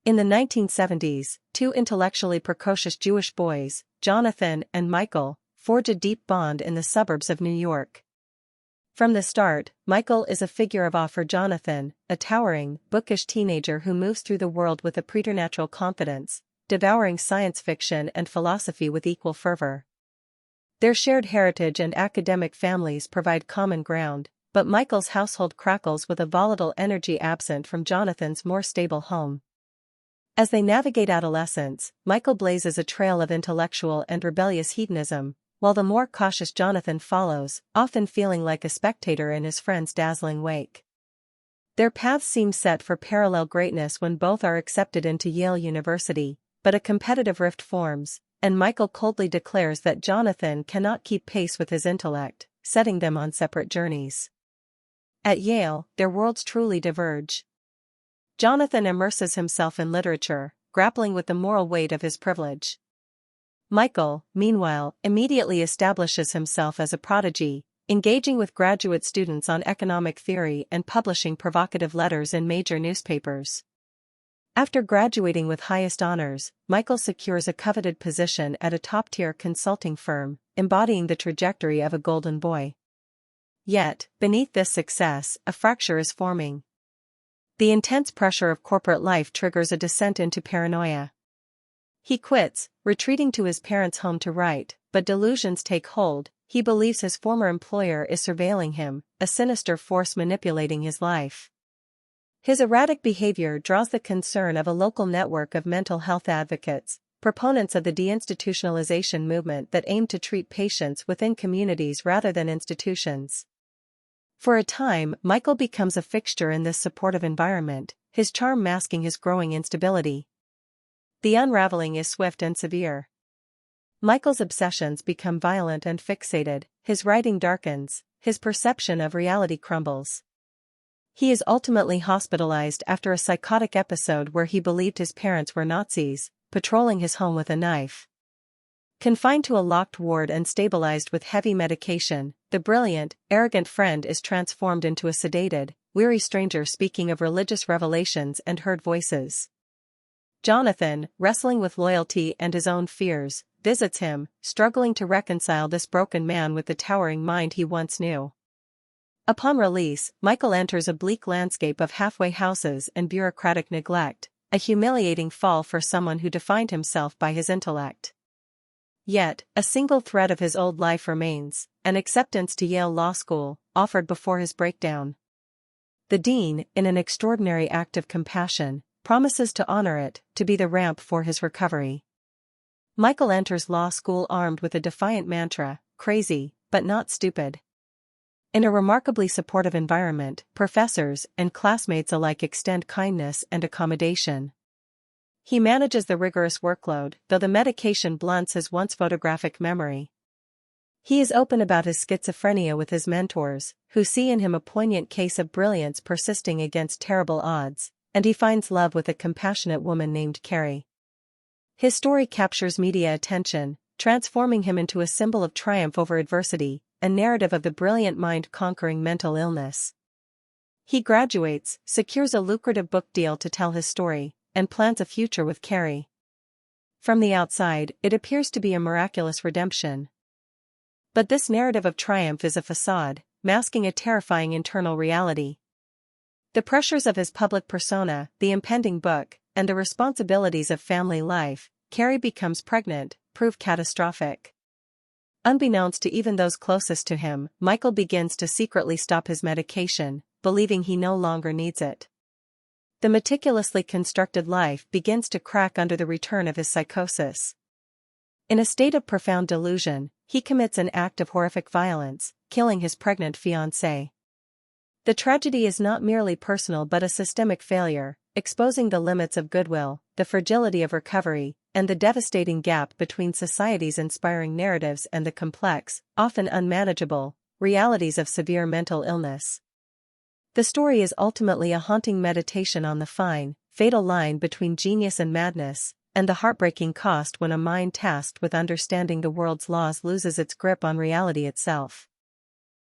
In the 1970s, two intellectually precocious Jewish boys, Jonathan and Michael, forge a deep bond in the suburbs of New York. From the start, Michael is a figure of awe for Jonathan, a towering, bookish teenager who moves through the world with a preternatural confidence, devouring science fiction and philosophy with equal fervor. Their shared heritage and academic families provide common ground, but Michael's household crackles with a volatile energy absent from Jonathan's more stable home. As they navigate adolescence, Michael blazes a trail of intellectual and rebellious hedonism, while the more cautious Jonathan follows, often feeling like a spectator in his friend's dazzling wake. Their paths seem set for parallel greatness when both are accepted into Yale University, but a competitive rift forms, and Michael coldly declares that Jonathan cannot keep pace with his intellect, setting them on separate journeys. At Yale, their worlds truly diverge. Jonathan immerses himself in literature, grappling with the moral weight of his privilege. Michael, meanwhile, immediately establishes himself as a prodigy, engaging with graduate students on economic theory and publishing provocative letters in major newspapers. After graduating with highest honors, Michael secures a coveted position at a top-tier consulting firm, embodying the trajectory of a golden boy. Yet, beneath this success, a fracture is forming. The intense pressure of corporate life triggers a descent into paranoia. He quits, retreating to his parents' home to write, but delusions take hold. He believes his former employer is surveilling him, a sinister force manipulating his life. His erratic behavior draws the concern of a local network of mental health advocates, proponents of the deinstitutionalization movement that aim to treat patients within communities rather than institutions. For a time, Michael becomes a fixture in this supportive environment, his charm masking his growing instability. The unraveling is swift and severe. Michael's obsessions become violent and fixated, his writing darkens, his perception of reality crumbles. He is ultimately hospitalized after a psychotic episode where he believed his parents were Nazis, patrolling his home with a knife. Confined to a locked ward and stabilized with heavy medication, the brilliant, arrogant friend is transformed into a sedated, weary stranger speaking of religious revelations and heard voices. Jonathan, wrestling with loyalty and his own fears, visits him, struggling to reconcile this broken man with the towering mind he once knew. Upon release, Michael enters a bleak landscape of halfway houses and bureaucratic neglect, a humiliating fall for someone who defined himself by his intellect. Yet, a single thread of his old life remains, an acceptance to Yale Law School, offered before his breakdown. The dean, in an extraordinary act of compassion, promises to honor it, to be the ramp for his recovery. Michael enters law school armed with a defiant mantra, crazy, but not stupid. In a remarkably supportive environment, professors and classmates alike extend kindness and accommodation. He manages the rigorous workload, though the medication blunts his once photographic memory. He is open about his schizophrenia with his mentors, who see in him a poignant case of brilliance persisting against terrible odds, and he finds love with a compassionate woman named Carrie. His story captures media attention, transforming him into a symbol of triumph over adversity, a narrative of the brilliant mind conquering mental illness. He graduates, secures a lucrative book deal to tell his story, and plans a future with Carrie. From the outside, it appears to be a miraculous redemption. But this narrative of triumph is a facade, masking a terrifying internal reality. The pressures of his public persona, the impending book, and the responsibilities of family life, Carrie becomes pregnant, prove catastrophic. Unbeknownst to even those closest to him, Michael begins to secretly stop his medication, believing he no longer needs it. The meticulously constructed life begins to crack under the return of his psychosis. In a state of profound delusion, he commits an act of horrific violence, killing his pregnant fiancée. The tragedy is not merely personal but a systemic failure, exposing the limits of goodwill, the fragility of recovery, and the devastating gap between society's inspiring narratives and the complex, often unmanageable, realities of severe mental illness. The story is ultimately a haunting meditation on the fine, fatal line between genius and madness, and the heartbreaking cost when a mind tasked with understanding the world's laws loses its grip on reality itself.